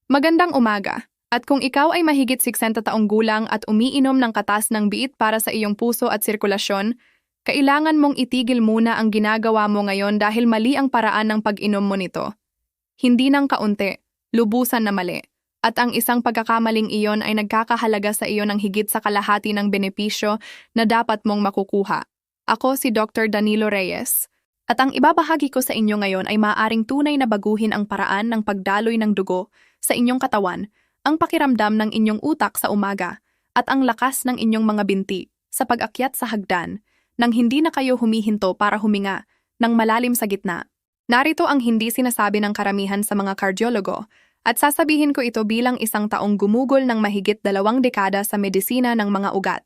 Magandang umaga. At kung ikaw ay mahigit 60 taong gulang at umiinom ng katas ng biit para sa iyong puso at sirkulasyon, kailangan mong itigil muna ang ginagawa mo ngayon dahil mali ang paraan ng pag-inom mo nito. Hindi ng kaunti, lubusan na mali. At ang isang pagkakamaling iyon ay nagkakahalaga sa iyo ng higit sa kalahati ng benepisyo na dapat mong makukuha. Ako si Dr. Danilo Reyes. At ang ibabahagi ko sa inyo ngayon ay maaaring tunay na baguhin ang paraan ng pagdaloy ng dugo sa inyong katawan, ang pakiramdam ng inyong utak sa umaga, at ang lakas ng inyong mga binti sa pag-akyat sa hagdan nang hindi na kayo humihinto para huminga ng malalim sa gitna. Narito ang hindi sinasabi ng karamihan sa mga kardiologo, at sasabihin ko ito bilang isang taong gumugol ng mahigit 2 dekada sa medisina ng mga ugat.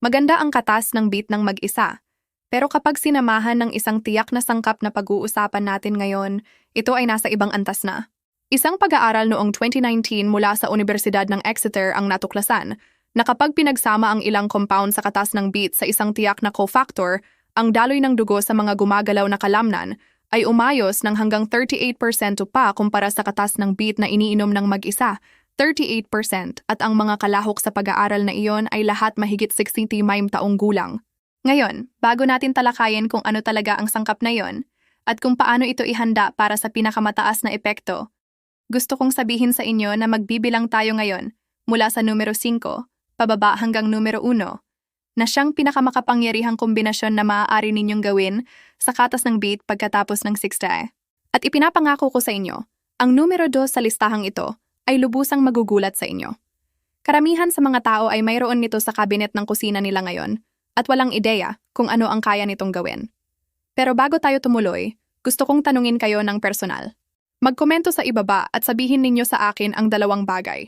Maganda ang katas ng beet ng mag-isa, pero kapag sinamahan ng isang tiyak na sangkap na pag-uusapan natin ngayon, ito ay nasa ibang antas na. Isang pag-aaral noong 2019 mula sa Universidad ng Exeter ang natuklasan na kapag pinagsama ang ilang compound sa katas ng beet sa isang tiyak na cofactor, ang daloy ng dugo sa mga gumagalaw na kalamnan ay umayos ng hanggang 38% pa kumpara sa katas ng beet na iniinom ng mag-isa, 38%, at ang mga kalahok sa pag-aaral na iyon ay lahat mahigit 65 taong gulang. Ngayon, bago natin talakayin kung ano talaga ang sangkap na iyon at kung paano ito ihanda para sa pinakamataas na epekto, gusto kong sabihin sa inyo na magbibilang tayo ngayon mula sa numero 5, pababa hanggang numero 1, na siyang pinakamakapangyarihang kombinasyon na maaari ninyong gawin sa katas ng beet pagkatapos ng 60. At ipinapangako ko sa inyo, ang numero 2 sa listahang ito ay lubusang magugulat sa inyo. Karamihan sa mga tao ay mayroon nito sa kabinet ng kusina nila ngayon at walang ideya kung ano ang kaya nitong gawin. Pero bago tayo tumuloy, gusto kong tanungin kayo ng personal. Magkomento sa ibaba at sabihin ninyo sa akin ang 2 bagay.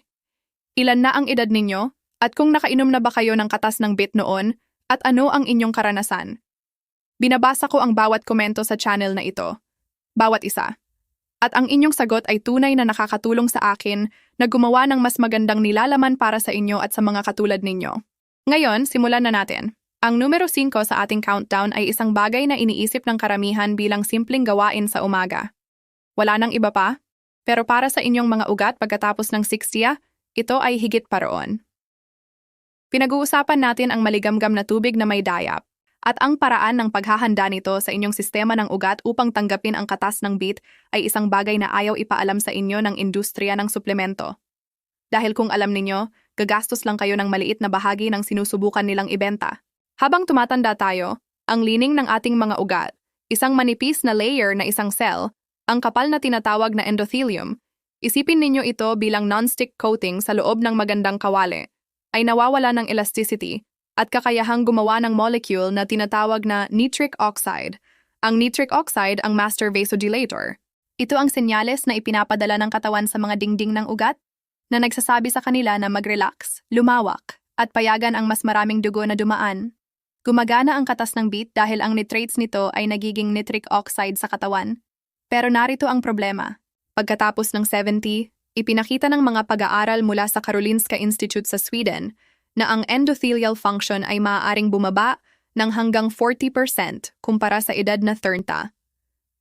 Ilan na ang edad ninyo at kung nakainom na ba kayo ng katas ng beet noon at ano ang inyong karanasan. Binabasa ko ang bawat komento sa channel na ito. Bawat isa. At ang inyong sagot ay tunay na nakakatulong sa akin na gumawa ng mas magandang nilalaman para sa inyo at sa mga katulad ninyo. Ngayon, simulan na natin. Ang numero 5 sa ating countdown ay isang bagay na iniisip ng karamihan bilang simpleng gawain sa umaga. Wala nang iba pa, pero para sa inyong mga ugat pagkatapos ng 60, ito ay higit pa roon. Pinag-uusapan natin ang maligamgam na tubig na may dayap at ang paraan ng paghahanda nito sa inyong sistema ng ugat upang tanggapin ang katas ng beet ay isang bagay na ayaw ipaalam sa inyo ng industriya ng suplemento. Dahil kung alam ninyo, gagastos lang kayo ng maliit na bahagi ng sinusubukan nilang ibenta. Habang tumatanda tayo, ang lining ng ating mga ugat, isang manipis na layer na isang cell, ang kapal na tinatawag na endothelium, isipin ninyo ito bilang non-stick coating sa loob ng magandang kawali, ay nawawala ng elasticity at kakayahang gumawa ng molecule na tinatawag na nitric oxide. Ang nitric oxide ang master vasodilator. Ito ang senyales na ipinapadala ng katawan sa mga dingding ng ugat na nagsasabi sa kanila na mag-relax, lumawak, at payagan ang mas maraming dugo na dumaan. Gumagana ang katas ng beet dahil ang nitrates nito ay nagiging nitric oxide sa katawan. Pero narito ang problema. Pagkatapos ng 70, ipinakita ng mga pag-aaral mula sa Karolinska Institute sa Sweden na ang endothelial function ay maaaring bumaba ng hanggang 40% kumpara sa edad na 30.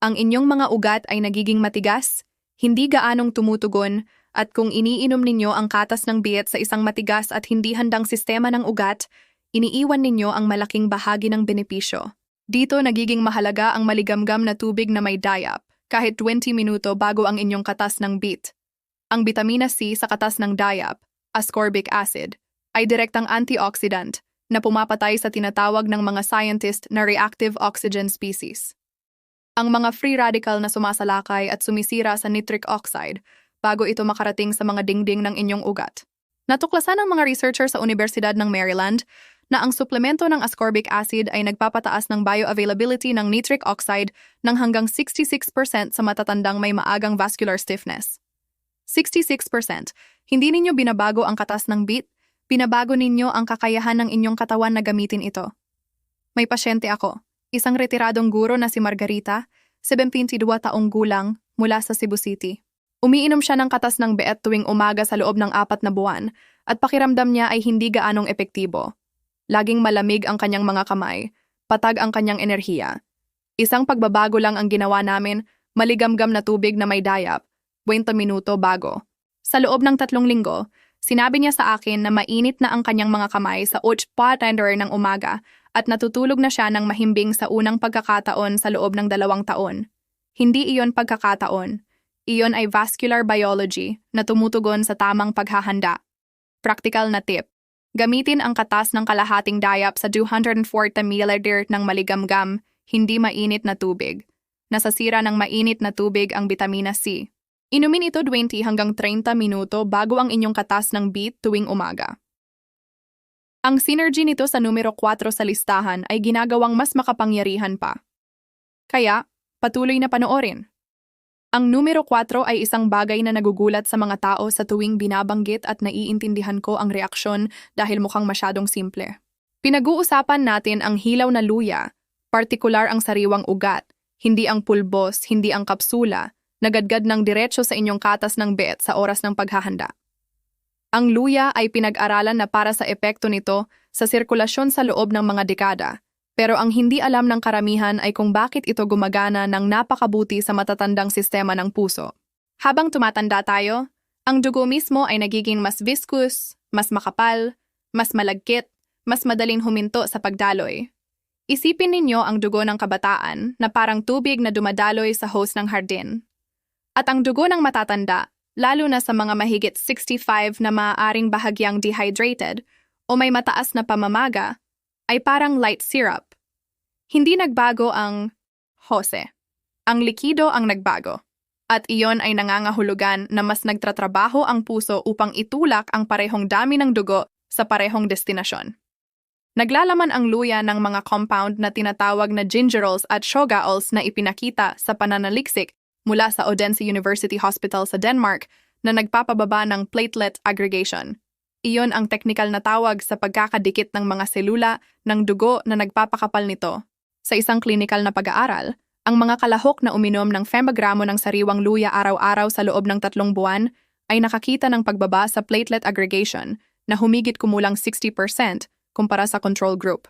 Ang inyong mga ugat ay nagiging matigas, hindi gaanong tumutugon, at kung iniinom ninyo ang katas ng beet sa isang matigas at hindi handang sistema ng ugat, iniiwan ninyo ang malaking bahagi ng benepisyo. Dito nagiging mahalaga ang maligamgam na tubig na may dayap, kahit 20 minuto bago ang inyong katas ng beet. Ang bitamina C sa katas ng dayap, ascorbic acid, ay direktang antioxidant na pumapatay sa tinatawag ng mga scientist na reactive oxygen species. Ang mga free radical na sumasalakay at sumisira sa nitric oxide bago ito makarating sa mga dingding ng inyong ugat. Natuklasan ng mga researcher sa Universidad ng Maryland na ang suplemento ng ascorbic acid ay nagpapataas ng bioavailability ng nitric oxide ng hanggang 66% sa matatandang may maagang vascular stiffness. 66%. Hindi ninyo binabago ang katas ng beet, binabago ninyo ang kakayahan ng inyong katawan na gamitin ito. May pasyente ako, isang retiradong guro na si Margarita, 72 taong gulang, mula sa Cebu City. Umiinom siya ng katas ng beet tuwing umaga sa loob ng 4 na buwan at pakiramdam niya ay hindi gaanong epektibo. Laging malamig ang kanyang mga kamay, patag ang kanyang enerhiya. Isang pagbabago lang ang ginawa namin, maligamgam na tubig na may dayap, 20 minuto bago. Sa loob ng 3 linggo, sinabi niya sa akin na mainit na ang kanyang mga kamay sa 8:00 ng umaga at natutulog na siya ng mahimbing sa unang pagkakataon sa loob ng 2 taon. Hindi iyon pagkakataon. Iyon ay vascular biology na tumutugon sa tamang paghahanda. Praktikal na tip. Gamitin ang katas ng kalahating dayap sa 240 ml ng maligamgam, hindi mainit na tubig. Nasasira ng mainit na tubig ang bitamina C. Inumin ito 20 hanggang 30 minuto bago ang inyong katas ng beet tuwing umaga. Ang synergy nito sa numero 4 sa listahan ay ginagawang mas makapangyarihan pa. Kaya, patuloy na panoorin. Ang numero 4 ay isang bagay na nagugulat sa mga tao sa tuwing binabanggit at naiintindihan ko ang reaksyon dahil mukhang masyadong simple. Pinag-uusapan natin ang hilaw na luya, partikular ang sariwang ugat, hindi ang pulbos, hindi ang kapsula, nagadgad ng diretso sa inyong katas ng beet sa oras ng paghahanda. Ang luya ay pinag-aralan na para sa epekto nito sa sirkulasyon sa loob ng mga dekada. Pero ang hindi alam ng karamihan ay kung bakit ito gumagana ng napakabuti sa matatandang sistema ng puso. Habang tumatanda tayo, ang dugo mismo ay nagiging mas viscous, mas makapal, mas malagkit, mas madaling huminto sa pagdaloy. Isipin ninyo ang dugo ng kabataan na parang tubig na dumadaloy sa hose ng hardin. At ang dugo ng matatanda, lalo na sa mga mahigit 65 na maaaring bahagyang dehydrated o may mataas na pamamaga, ay parang light syrup. Hindi nagbago ang hose. Ang likido ang nagbago. At iyon ay nangangahulugan na mas nagtatrabaho ang puso upang itulak ang parehong dami ng dugo sa parehong destinasyon. Naglalaman ang luya ng mga compound na tinatawag na gingerols at shogaols na ipinakita sa pananaliksik mula sa Odense University Hospital sa Denmark na nagpapababa ng platelet aggregation. Iyon ang teknikal na tawag sa pagkakadikit ng mga selula ng dugo na nagpapakapal nito. Sa isang klinikal na pag-aaral, ang mga kalahok na uminom ng femagramo ng sariwang luya araw-araw sa loob ng 3 buwan ay nakakita ng pagbaba sa platelet aggregation na humigit kumulang 60% kumpara sa control group.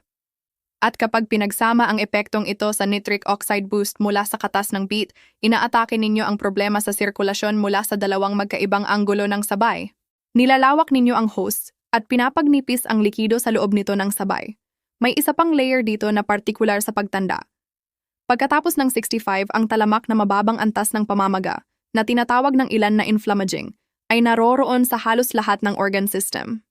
At kapag pinagsama ang epektong ito sa nitric oxide boost mula sa katas ng beet, inaatake ninyo ang problema sa sirkulasyon mula sa dalawang magkaibang anggulo ng sabay. Nilalawak ninyo ang host at pinapagnipis ang likido sa loob nito ng sabay. May isa pang layer dito na partikular sa pagtanda. Pagkatapos ng 65, ang talamak na mababang antas ng pamamaga, na tinatawag ng ilan na inflammaging, ay naroroon sa halos lahat ng organ system.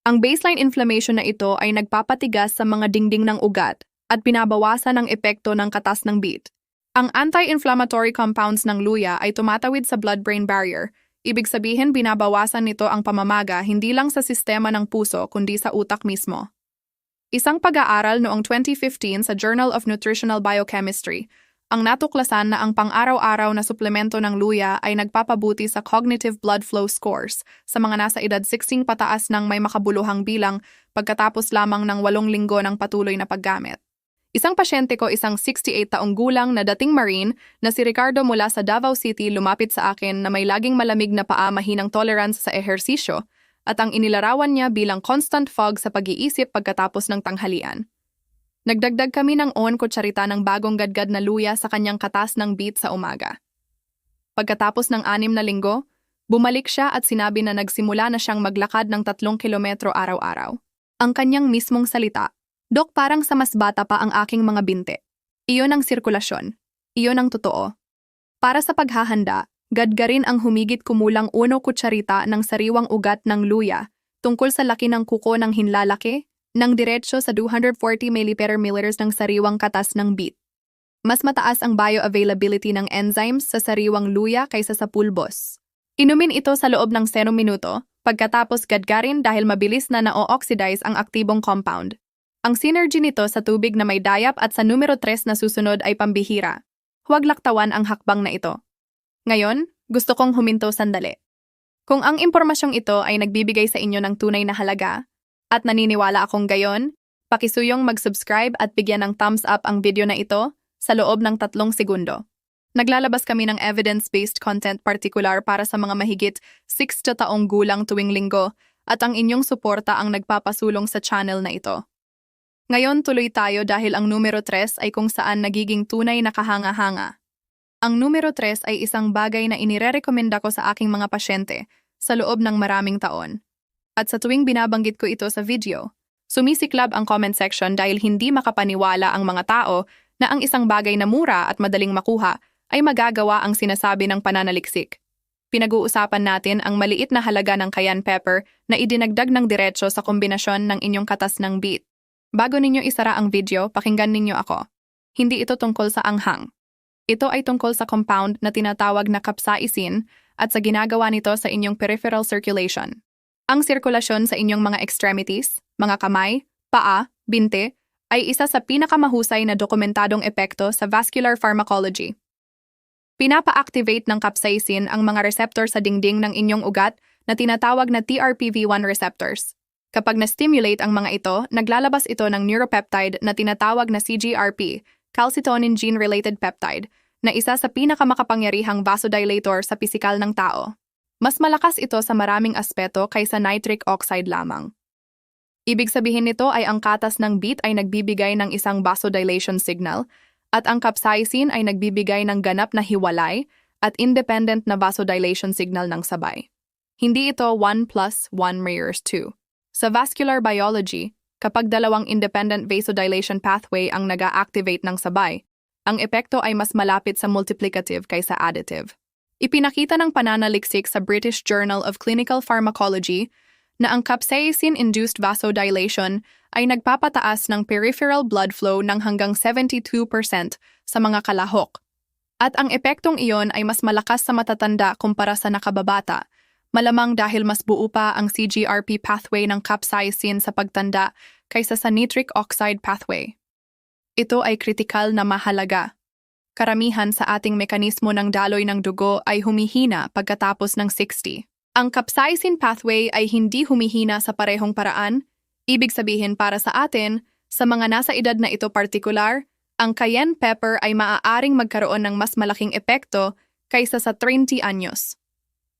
Ang baseline inflammation na ito ay nagpapatigas sa mga dingding ng ugat at binabawasan ang epekto ng katas ng beet. Ang anti-inflammatory compounds ng luya ay tumatawid sa blood-brain barrier. Ibig sabihin binabawasan nito ang pamamaga hindi lang sa sistema ng puso kundi sa utak mismo. Isang pag-aaral noong 2015 sa Journal of Nutritional Biochemistry ang natuklasan na ang pang-araw-araw na suplemento ng luya ay nagpapabuti sa cognitive blood flow scores sa mga nasa edad 16 pataas ng may makabuluhang bilang pagkatapos lamang ng 8 linggo ng patuloy na paggamit. Isang pasyente ko, isang 68 taong gulang na dating Marine na si Ricardo mula sa Davao City, lumapit sa akin na may laging malamig na paa, mahinang tolerance sa ehersisyo at ang inilarawan niya bilang constant fog sa pag-iisip pagkatapos ng tanghalian. Nagdagdag kami ng kutsarita ng bagong gadgad na luya sa kanyang katas ng beet sa umaga. Pagkatapos ng 6 na linggo, bumalik siya at sinabi na nagsimula na siyang maglakad ng 3 kilometro araw-araw. Ang kanyang mismong salita, "Dok, parang sa mas bata pa ang aking mga binti." Iyon ang sirkulasyon. Iyon ang totoo. Para sa paghahanda, gadgarin ang humigit kumulang 1 kutsarita ng sariwang ugat ng luya tungkol sa laki ng kuko ng hinlalaki ng diretsyo sa 240 ml ng sariwang katas ng beet. Mas mataas ang bioavailability ng enzymes sa sariwang luya kaysa sa pulbos. Inumin ito sa loob ng 0 minuto, pagkatapos gadgarin dahil mabilis na na-oxidize ang aktibong compound. Ang synergy nito sa tubig na may dayap at sa numero 3 na susunod ay pambihira. Huwag laktawan ang hakbang na ito. Ngayon, gusto kong huminto sandali. Kung ang impormasyong ito ay nagbibigay sa inyo ng tunay na halaga, at naniniwala akong gayon, pakisuyong mag-subscribe at bigyan ng thumbs up ang video na ito sa loob ng 3 segundo. Naglalabas kami ng evidence-based content partikular para sa mga mahigit 6 taong gulang tuwing linggo at ang inyong suporta ang nagpapasulong sa channel na ito. Ngayon tuloy tayo dahil ang numero 3 ay kung saan nagiging tunay na kahanga-hanga. Ang numero 3 ay isang bagay na inirerekomenda ko sa aking mga pasyente sa loob ng maraming taon. At sa tuwing binabanggit ko ito sa video, sumisiklab ang comment section dahil hindi makapaniwala ang mga tao na ang isang bagay na mura at madaling makuha ay magagawa ang sinasabi ng pananaliksik. Pinag-uusapan natin ang maliit na halaga ng cayenne pepper na idinagdag ng diretsyo sa kombinasyon ng inyong katas ng beet. Bago ninyo isara ang video, pakinggan ninyo ako. Hindi ito tungkol sa anghang. Ito ay tungkol sa compound na tinatawag na capsaicin at sa ginagawa nito sa inyong peripheral circulation. Ang sirkulasyon sa inyong mga extremities, mga kamay, paa, binte, ay isa sa pinakamahusay na dokumentadong epekto sa vascular pharmacology. Pinapa-activate ng capsaicin ang mga receptor sa dingding ng inyong ugat na tinatawag na TRPV1 receptors. Kapag na-stimulate ang mga ito, naglalabas ito ng neuropeptide na tinatawag na CGRP, calcitonin gene-related peptide, na isa sa pinakamakapangyarihang vasodilator sa pisikal ng tao. Mas malakas ito sa maraming aspeto kaysa nitric oxide lamang. Ibig sabihin nito ay ang katas ng beet ay nagbibigay ng isang vasodilation signal at ang capsaicin ay nagbibigay ng ganap na hiwalay at independent na vasodilation signal ng sabay. Hindi ito 1 + 1 mirrors 2. Sa vascular biology, kapag dalawang independent vasodilation pathway ang nag-a-activate ng sabay, ang epekto ay mas malapit sa multiplicative kaysa additive. Ipinakita ng pananaliksik sa British Journal of Clinical Pharmacology na ang capsaicin-induced vasodilation ay nagpapataas ng peripheral blood flow ng hanggang 72% sa mga kalahok. At ang epektong iyon ay mas malakas sa matatanda kumpara sa nakababata, malamang dahil mas buo pa ang CGRP pathway ng capsaicin sa pagtanda kaysa sa nitric oxide pathway. Ito ay kritikal na mahalaga. Karamihan sa ating mekanismo ng daloy ng dugo ay humihina pagkatapos ng 60. Ang capsaicin pathway ay hindi humihina sa parehong paraan. Ibig sabihin para sa atin, sa mga nasa edad na ito partikular, ang cayenne pepper ay maaaring magkaroon ng mas malaking epekto kaysa sa 30 anyos.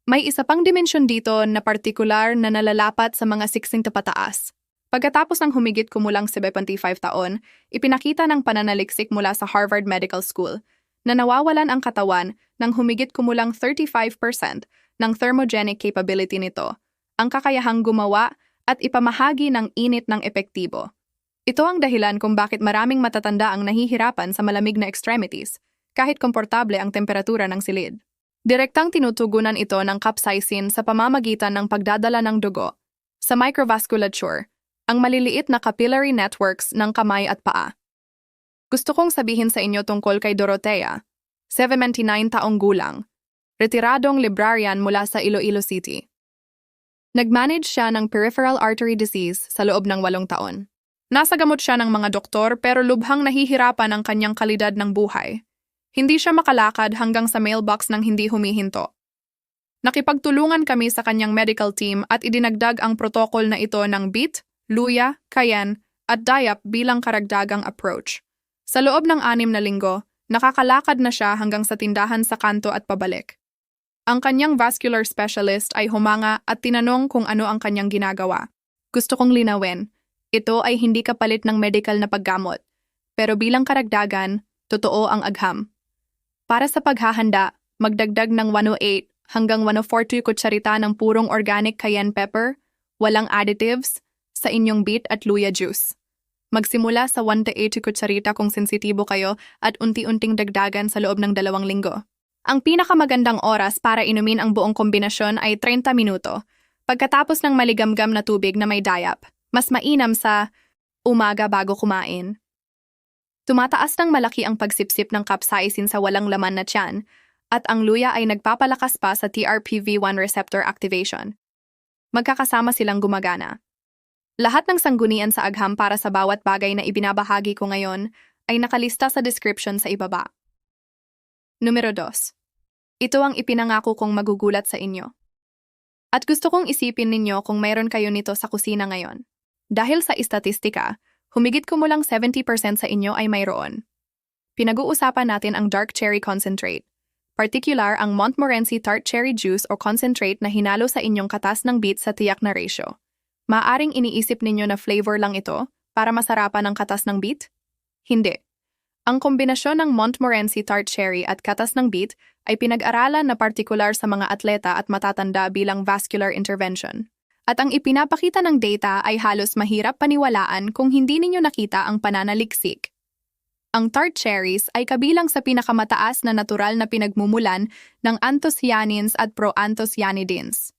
May isa pang dimensyon dito na partikular na nalalapat sa mga 60 pataas. Pagkatapos ng humigit kumulang 75 taon, ipinakita ng pananaliksik mula sa Harvard Medical School na nawawalan ang katawan ng humigit kumulang 35% ng thermogenic capability nito, ang kakayahang gumawa at ipamahagi ng init ng epektibo. Ito ang dahilan kung bakit maraming matatanda ang nahihirapan sa malamig na extremities, kahit komportable ang temperatura ng silid. Direktang tinutugunan ito ng capsaicin sa pamamagitan ng pagdadala ng dugo sa microvasculature, ang maliliit na capillary networks ng kamay at paa. Gusto kong sabihin sa inyo tungkol kay Dorothea, 79 taong gulang, retiradong librarian mula sa Iloilo City. Nag-manage siya ng peripheral artery disease sa loob ng 8 taon. Nasagamot siya ng mga doktor pero lubhang nahihirapan ang kanyang kalidad ng buhay. Hindi siya makalakad hanggang sa mailbox ng hindi humihinto. Nakipagtulungan kami sa kanyang medical team at idinagdag ang protocol na ito ng beet, luya, cayenne, at diap bilang karagdagang approach. Sa loob ng 6 na linggo, nakakalakad na siya hanggang sa tindahan sa kanto at pabalik. Ang kanyang vascular specialist ay humanga at tinanong kung ano ang kanyang ginagawa. Gusto kong linawin, ito ay hindi kapalit ng medical na paggamot, pero bilang karagdagan, totoo ang agham. Para sa paghahanda, magdagdag ng 108 hanggang 142 kutsarita ng purong organic cayenne pepper, walang additives, sa inyong beet at luya juice. Magsimula sa 1-80 kutsarita kung sensitibo kayo at unti-unting dagdagan sa loob ng 2 linggo. Ang pinakamagandang oras para inumin ang buong kombinasyon ay 30 minuto, pagkatapos ng maligamgam na tubig na may diap, mas mainam sa umaga bago kumain. Tumataas ng malaki ang pagsipsip ng capsaicin sa walang laman na tiyan, at ang luya ay nagpapalakas pa sa TRPV1 receptor activation. Magkakasama silang gumagana. Lahat ng sanggunian sa agham para sa bawat bagay na ibinabahagi ko ngayon ay nakalista sa description sa ibaba. Numero 2. Ito ang ipinangako kong magugulat sa inyo. At gusto kong isipin ninyo kung mayroon kayo nito sa kusina ngayon. Dahil sa istatistika, humigit kumulang 70% sa inyo ay mayroon. Pinag-uusapan natin ang dark cherry concentrate, particular ang Montmorency tart cherry juice o concentrate na hinalo sa inyong katas ng beet sa tiyak na ratio. Maaring iniisip ninyo na flavor lang ito para masarapan ang katas ng beet? Hindi. Ang kombinasyon ng Montmorency Tart Cherry at katas ng beet ay pinag-aralan na partikular sa mga atleta at matatanda bilang vascular intervention. At ang ipinapakita ng data ay halos mahirap paniwalaan kung hindi ninyo nakita ang pananaliksik. Ang tart cherries ay kabilang sa pinakamataas na natural na pinagmumulan ng anthocyanins at proanthocyanidins.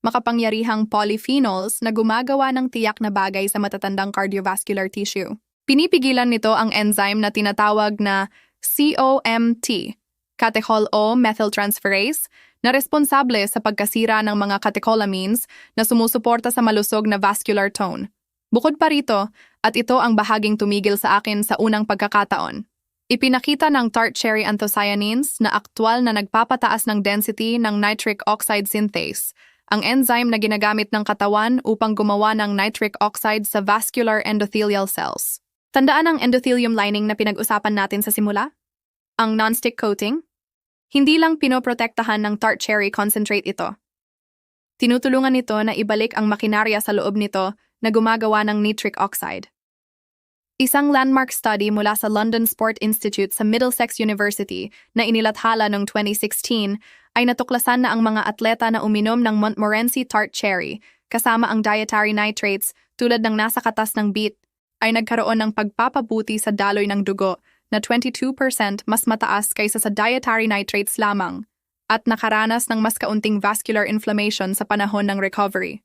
Makapangyarihang polyphenols na gumagawa ng tiyak na bagay sa matatandang cardiovascular tissue. Pinipigilan nito ang enzyme na tinatawag na COMT, catechol O methyltransferase, na responsable sa pagkasira ng mga catecholamines na sumusuporta sa malusog na vascular tone. Bukod pa rito, at ito ang bahaging tumigil sa akin sa unang pagkakataon. Ipinakita ng tart cherry anthocyanins na aktwal na nagpapataas ng density ng nitric oxide synthase, ang enzyme na ginagamit ng katawan upang gumawa ng nitric oxide sa vascular endothelial cells. Tandaan ang endothelium lining na pinag-usapan natin sa simula? Ang non-stick coating? Hindi lang pinoprotektahan ng tart cherry concentrate ito. Tinutulungan nito na ibalik ang makinarya sa loob nito na gumagawa ng nitric oxide. Isang landmark study mula sa London Sport Institute sa Middlesex University na inilathala noong 2016 ay natuklasan na ang mga atleta na uminom ng Montmorency Tart Cherry kasama ang dietary nitrates tulad ng nasa katas ng beet ay nagkaroon ng pagpapabuti sa daloy ng dugo na 22% mas mataas kaysa sa dietary nitrates lamang at nakaranas ng mas kaunting vascular inflammation sa panahon ng recovery.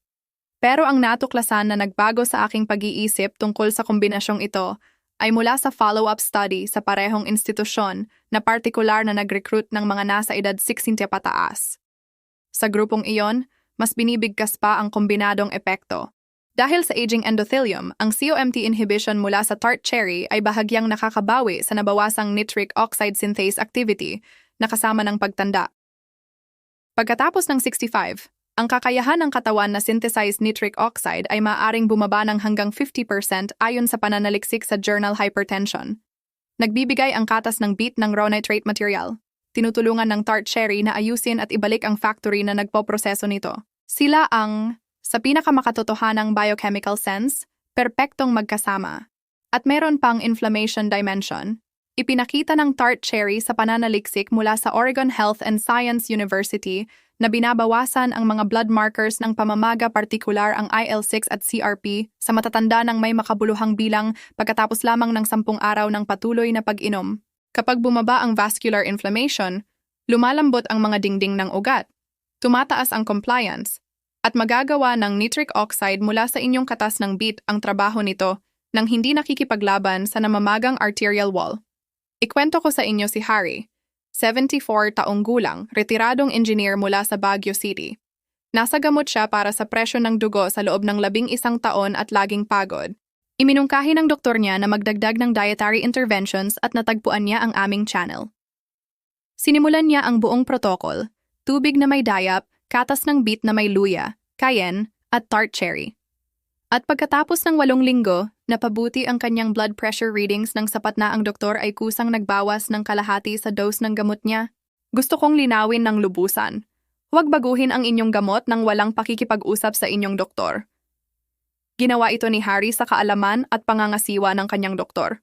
Pero ang natuklasan na nagbago sa aking pag-iisip tungkol sa kombinasyong ito ay mula sa follow-up study sa parehong institusyon na partikular na nag-recruit ng mga nasa edad 60 pataas. Sa grupong iyon, mas binibigkas pa ang kombinadong epekto. Dahil sa aging endothelium, ang COMT inhibition mula sa tart cherry ay bahagyang nakakabawi sa nabawasang nitric oxide synthase activity na kasama ng pagtanda. Pagkatapos ng 65, ang kakayahan ng katawan na synthesize nitric oxide ay maaaring bumaba ng hanggang 50% ayon sa pananaliksik sa Journal Hypertension. Nagbibigay ang katas ng beet ng raw nitrate material. Tinutulungan ng tart cherry na ayusin at ibalik ang factory na nagpoproseso nito. Sila ang, sa pinakamakatotohanang biochemical sense, perpektong magkasama. At meron pang inflammation dimension. Ipinakita ng tart cherry sa pananaliksik mula sa Oregon Health and Science University na binabawasan ang mga blood markers ng pamamaga, partikular ang IL-6 at CRP sa matatanda ng may makabuluhang bilang pagkatapos lamang ng 10 araw ng patuloy na pag-inom. Kapag bumaba ang vascular inflammation, lumalambot ang mga dingding ng ugat, tumataas ang compliance, at magagawa ng nitric oxide mula sa inyong katas ng beet ang trabaho nito nang hindi nakikipaglaban sa namamagang arterial wall. Ikwento ko sa inyo si Harry, 74 taong gulang, retiradong engineer mula sa Baguio City. Nasa gamot siya para sa presyon ng dugo sa loob ng 11 taon at laging pagod. Iminungkahi ng doktor niya na magdagdag ng dietary interventions at natagpuan niya ang aming channel. Sinimulan niya ang buong protocol, tubig na may dayap, katas ng beet na may luya, cayenne, at tart cherry. At pagkatapos ng 8 linggo, napabuti ang kanyang blood pressure readings nang sapat na ang doktor ay kusang nagbawas ng kalahati sa dose ng gamot niya. Gusto kong linawin ng lubusan. Huwag baguhin ang inyong gamot nang walang pakikipag-usap sa inyong doktor. Ginawa ito ni Harry sa kaalaman at pangangasiwa ng kanyang doktor.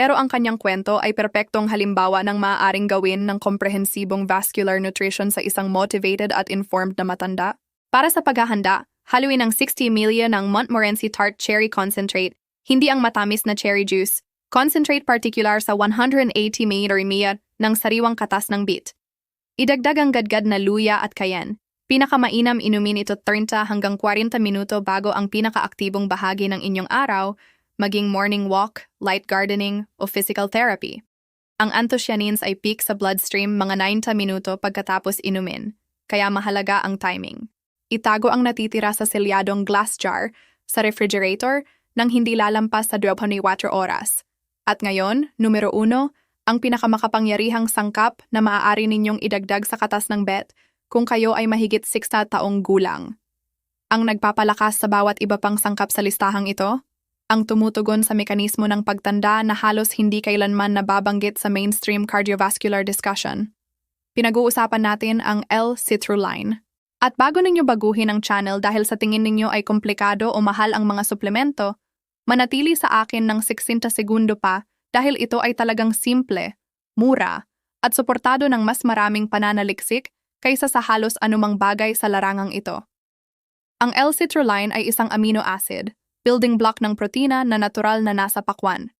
Pero ang kanyang kwento ay perpektong halimbawa ng maaaring gawin ng komprehensibong vascular nutrition sa isang motivated at informed na matanda. Para sa paghahanda, haluin ang 60 ml ng Montmorency Tart Cherry Concentrate, hindi ang matamis na cherry juice, concentrate particular sa 180 ml ng sariwang katas ng beet. Idagdag ang gadgad na luya at cayenne. Pinakamainam inumin ito 30 hanggang 40 minuto bago ang pinakaaktibong bahagi ng inyong araw, maging morning walk, light gardening, o physical therapy. Ang anthocyanins ay peak sa bloodstream mga 90 minuto pagkatapos inumin, kaya mahalaga ang timing. Itago ang natitira sa selyadong glass jar sa refrigerator nang hindi lalampas sa 24 oras. At ngayon, numero 1, ang pinakamakapangyarihang sangkap na maaari ninyong idagdag sa katas ng beet kung kayo ay mahigit 60 taong gulang. Ang nagpapalakas sa bawat iba pang sangkap sa listahang ito, ang tumutugon sa mekanismo ng pagtanda na halos hindi kailanman nababanggit sa mainstream cardiovascular discussion. Pinag-uusapan natin ang L-citrulline. At bago ninyo baguhin ang channel dahil sa tingin ninyo ay komplikado o mahal ang mga suplemento, manatili sa akin ng 60 segundo pa dahil ito ay talagang simple, mura, at suportado ng mas maraming pananaliksik kaysa sa halos anumang bagay sa larangang ito. Ang L-citrulline ay isang amino acid, building block ng protina na natural na nasa pakwan.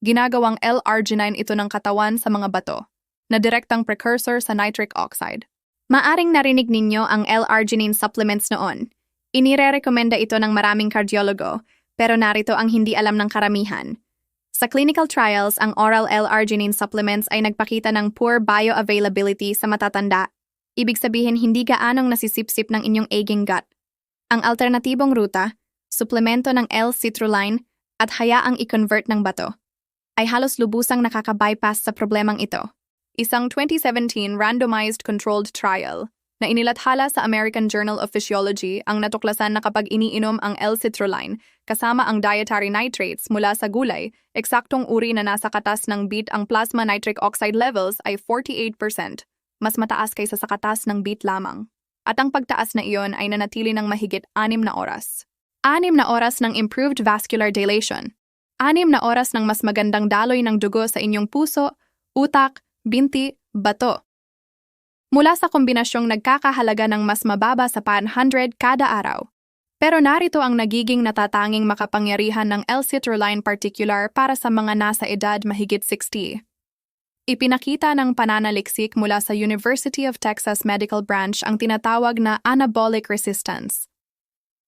Ginagawang L-arginine ito ng katawan sa mga bato, na direktang precursor sa nitric oxide. Maaring narinig ninyo ang L-arginine supplements noon. Inire-rekomenda ito ng maraming kardiologo, pero narito ang hindi alam ng karamihan. Sa clinical trials, ang oral L-arginine supplements ay nagpakita ng poor bioavailability sa matatanda. Ibig sabihin hindi gaanong nasisipsip ng inyong aging gut. Ang alternatibong ruta, suplemento ng L-citrulline at hayaang i-convert ng bato, ay halos lubusang nakaka-bypass sa problemang ito. Isang 2017 randomized controlled trial na inilathala sa American Journal of Physiology ang natuklasan na kapag iniinom ang L-citrulline kasama ang dietary nitrates mula sa gulay, eksaktong uri na nasa katas ng beet ang plasma nitric oxide levels ay 48%, mas mataas kaysa sa katas ng beet lamang. At ang pagtaas na iyon ay nanatili ng mahigit 6 na oras. 6 na oras ng improved vascular dilation. 6 na oras ng mas magandang daloy ng dugo sa inyong puso, utak, binti, bato. Mula sa kombinasyong nagkakahalaga ng mas mababa sa 100 kada araw. Pero narito ang nagiging natatanging makapangyarihan ng L-citrulline particular para sa mga nasa edad mahigit 60. Ipinakita ng pananaliksik mula sa University of Texas Medical Branch ang tinatawag na anabolic resistance.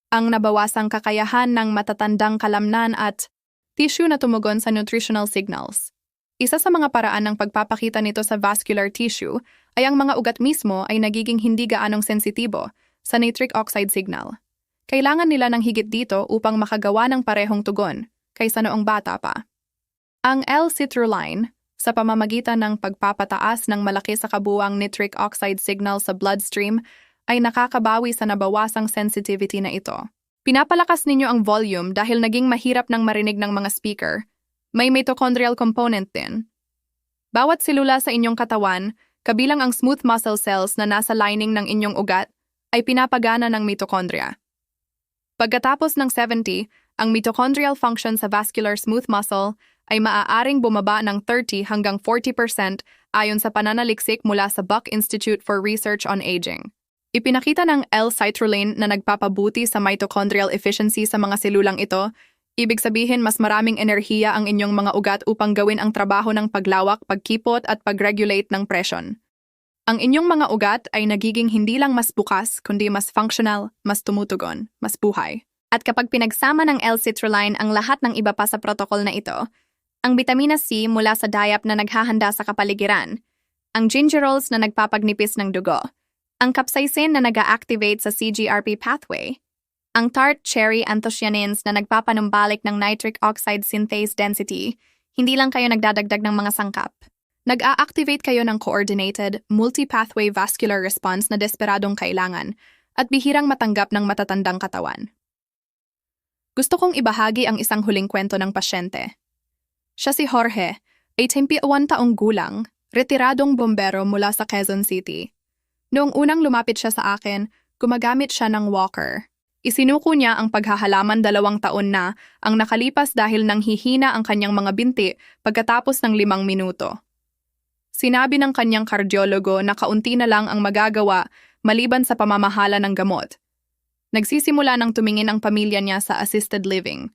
Ang nabawasang kakayahan ng matatandang kalamnan at tissue na tumugon sa nutritional signals. Isa sa mga paraan ng pagpapakita nito sa vascular tissue ay ang mga ugat mismo ay nagiging hindi gaanong sensitibo sa nitric oxide signal. Kailangan nila ng higit dito upang makagawa ng parehong tugon kaysa noong bata pa. Ang L-citrulline, sa pamamagitan ng pagpapataas ng malaki sa kabuuang nitric oxide signal sa bloodstream, ay nakakabawi sa nabawasang sensitivity na ito. Pinapalakas ninyo ang volume dahil naging mahirap ng marinig ng mga speaker. May mitochondrial component din. Bawat selula sa inyong katawan, kabilang ang smooth muscle cells na nasa lining ng inyong ugat, ay pinapagana ng mitochondria. Pagkatapos ng 70, ang mitochondrial function sa vascular smooth muscle ay maaaring bumaba ng 30 hanggang 40% ayon sa pananaliksik mula sa Buck Institute for Research on Aging. Ipinakita ng L-citrulline na nagpapabuti sa mitochondrial efficiency sa mga selulang ito. Ibig sabihin mas maraming enerhiya ang inyong mga ugat upang gawin ang trabaho ng paglawak, pagkipot at pag-regulate ng presyon. Ang inyong mga ugat ay nagiging hindi lang mas bukas, kundi mas functional, mas tumutugon, mas buhay. At kapag pinagsama ng L-citrulline ang lahat ng iba pa sa protocol na ito, ang vitamina C mula sa diap na naghahanda sa kapaligiran, ang gingerols na nagpapagnipis ng dugo, ang capsaicin na nag-activate sa CGRP pathway, ang tart cherry anthocyanins na nagpapanumbalik ng nitric oxide synthase density, hindi lang kayo nagdadagdag ng mga sangkap. Nag-a-activate kayo ng coordinated, multi-pathway vascular response na desperadong kailangan at bihirang matanggap ng matatandang katawan. Gusto kong ibahagi ang isang huling kwento ng pasyente. Siya si Jorge, 81 taong gulang, retiradong bombero mula sa Quezon City. Noong unang lumapit siya sa akin, gumagamit siya ng walker. Isinuko niya ang paghahalaman 2 taon na ang nakalipas dahil nang hihina ang kanyang mga binti pagkatapos ng 5 minuto. Sinabi ng kanyang kardiologo na kaunti na lang ang magagawa maliban sa pamamahala ng gamot. Nagsisimula ng tumingin ang pamilya niya sa assisted living.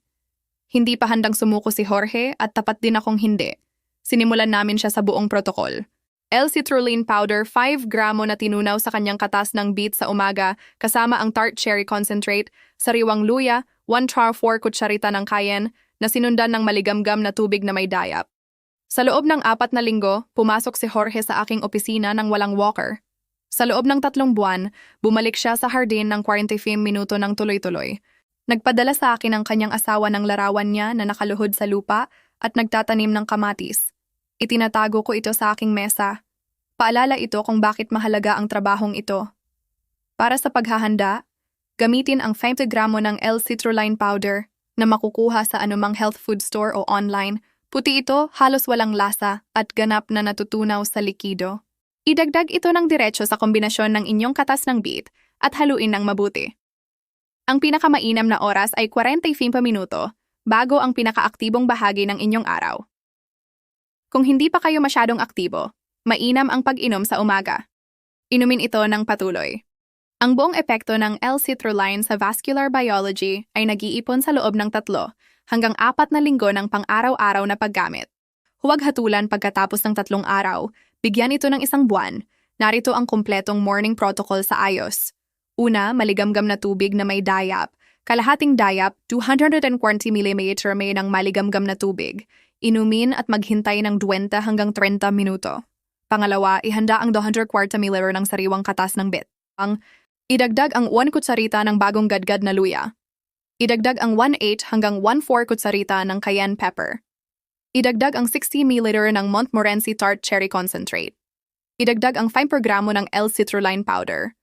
Hindi pa handang sumuko si Jorge at tapat din akong hindi. Sinimulan namin siya sa buong protokol. L-citrulline powder 5 gramo na tinunaw sa kanyang katas ng beet sa umaga kasama ang tart cherry concentrate, sariwang luya, 1/4 kutsarita ng cayenne na sinundan ng maligamgam na tubig na may diap. Sa loob ng 4 na linggo, pumasok si Jorge sa aking opisina ng walang walker. Sa loob ng 3 buwan, bumalik siya sa hardin ng 45 minuto ng tuloy-tuloy. Nagpadala sa akin ang kanyang asawa ng larawan niya na nakaluhod sa lupa at nagtatanim ng kamatis. Itinatago ko ito sa aking mesa. Paalala ito kung bakit mahalaga ang trabahong ito. Para sa paghahanda, gamitin ang 50 gramo ng L-citrulline powder na makukuha sa anumang health food store o online. Puti ito, halos walang lasa at ganap na natutunaw sa likido. Idagdag ito ng diretso sa kombinasyon ng inyong katas ng beet at haluin ng mabuti. Ang pinakamainam na oras ay 45 minuto bago ang pinakaaktibong bahagi ng inyong araw. Kung hindi pa kayo masyadong aktibo, mainam ang pag-inom sa umaga. Inumin ito ng patuloy. Ang buong epekto ng L-citrulline sa vascular biology ay nag-iipon sa loob ng 3 hanggang 4 na linggo ng pang-araw-araw na paggamit. Huwag hatulan pagkatapos ng 3 araw, bigyan ito ng 1 buwan. Narito ang kumpletong morning protocol sa ayos. Una, maligamgam na tubig na may dayap. Kalahating dayap, 220 mm may ng maligamgam na tubig. Inumin at maghintay ng 20 hanggang 30 minuto. Pangalawa, ihanda ang 240 ml ng sariwang katas ng bit. Idagdag ang 1 kutsarita ng bagong gadgad na luya. Idagdag ang 1/8 hanggang 1/4 kutsarita ng cayenne pepper. Idagdag ang 60 ml ng Montmorency Tart Cherry Concentrate. Idagdag ang 5 gramo ng L-citrulline powder.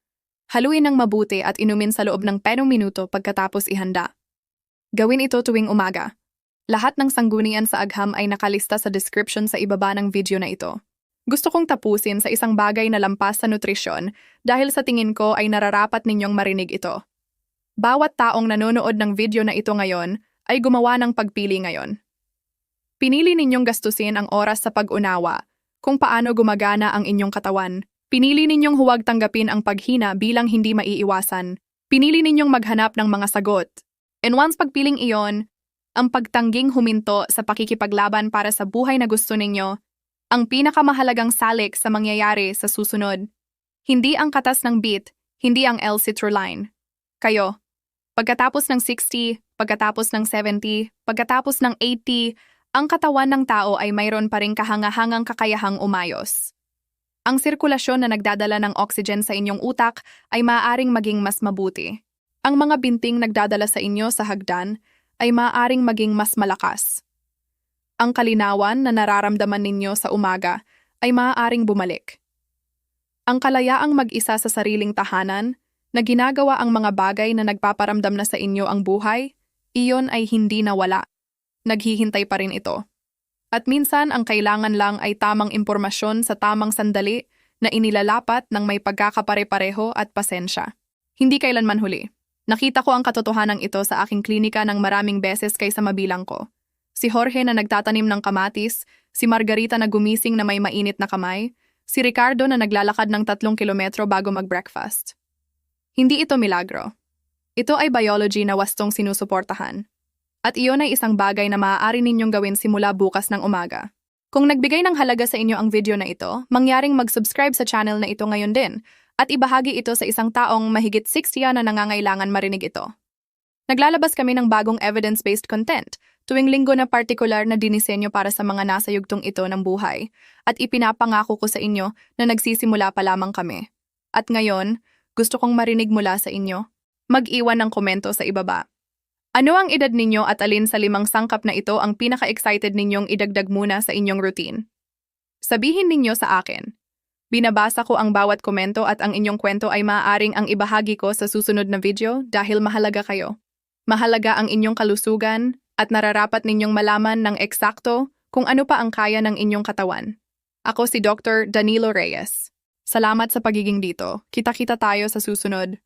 Haluin ng mabuti at inumin sa loob ng 10 minuto pagkatapos ihanda. Gawin ito tuwing umaga. Lahat ng sanggunian sa agham ay nakalista sa description sa ibaba ng video na ito. Gusto kong tapusin sa isang bagay na lampas sa nutrisyon dahil sa tingin ko ay nararapat ninyong marinig ito. Bawat taong nanonood ng video na ito ngayon ay gumawa ng pagpili ngayon. Pinili ninyong gastusin ang oras sa pag-unawa kung paano gumagana ang inyong katawan. Pinili ninyong huwag tanggapin ang paghina bilang hindi maiiwasan. Pinili ninyong maghanap ng mga sagot. And once pagpiling iyon, ang pagtangging huminto sa pakikipaglaban para sa buhay na gusto ninyo, ang pinakamahalagang salik sa mangyayari sa susunod. Hindi ang katas ng beet, hindi ang L-citrulline. Kayo. Pagkatapos ng 60, pagkatapos ng 70, pagkatapos ng 80, ang katawan ng tao ay mayroon pa ring kahangahangang kakayahang umayos. Ang sirkulasyon na nagdadala ng oxygen sa inyong utak ay maaaring maging mas mabuti. Ang mga binting nagdadala sa inyo sa hagdan ay maaaring maging mas malakas. Ang kalinawan na nararamdaman ninyo sa umaga ay maaaring bumalik. Ang kalayaang mag-isa sa sariling tahanan na ginagawa ang mga bagay na nagpaparamdam na sa inyo ang buhay, iyon ay hindi nawala. Naghihintay pa rin ito. At minsan ang kailangan lang ay tamang impormasyon sa tamang sandali na inilalapat ng may pagkakapare-pareho at pasensya. Hindi kailanman huli. Nakita ko ang katotohanan ito sa aking klinika ng maraming beses kaysa mabilang ko. Si Jorge na nagtatanim ng kamatis, si Margarita na gumising na may mainit na kamay, si Ricardo na naglalakad ng 3 kilometro bago mag-breakfast. Hindi ito milagro. Ito ay biology na wastong sinusuportahan. At iyon ay isang bagay na maaari ninyong gawin simula bukas ng umaga. Kung nagbigay ng halaga sa inyo ang video na ito, mangyaring mag-subscribe sa channel na ito ngayon din at ibahagi ito sa isang taong mahigit 60 na nangangailangan marinig ito. Naglalabas kami ng bagong evidence-based content tuwing linggo na partikular na dinisenyo para sa mga nasa yugtong ito ng buhay at ipinapangako ko sa inyo na nagsisimula pa lamang kami. At ngayon, gusto kong marinig mula sa inyo. Mag-iwan ng komento sa ibaba. Ano ang edad ninyo at alin sa 5 sangkap na ito ang pinaka-excited ninyong idagdag muna sa inyong routine? Sabihin ninyo sa akin. Binabasa ko ang bawat komento at ang inyong kwento ay maaaring ang ibahagi ko sa susunod na video dahil mahalaga kayo. Mahalaga ang inyong kalusugan at nararapat ninyong malaman ng eksakto kung ano pa ang kaya ng inyong katawan. Ako si Dr. Danilo Reyes. Salamat sa pagiging dito. Kita-kita tayo sa susunod.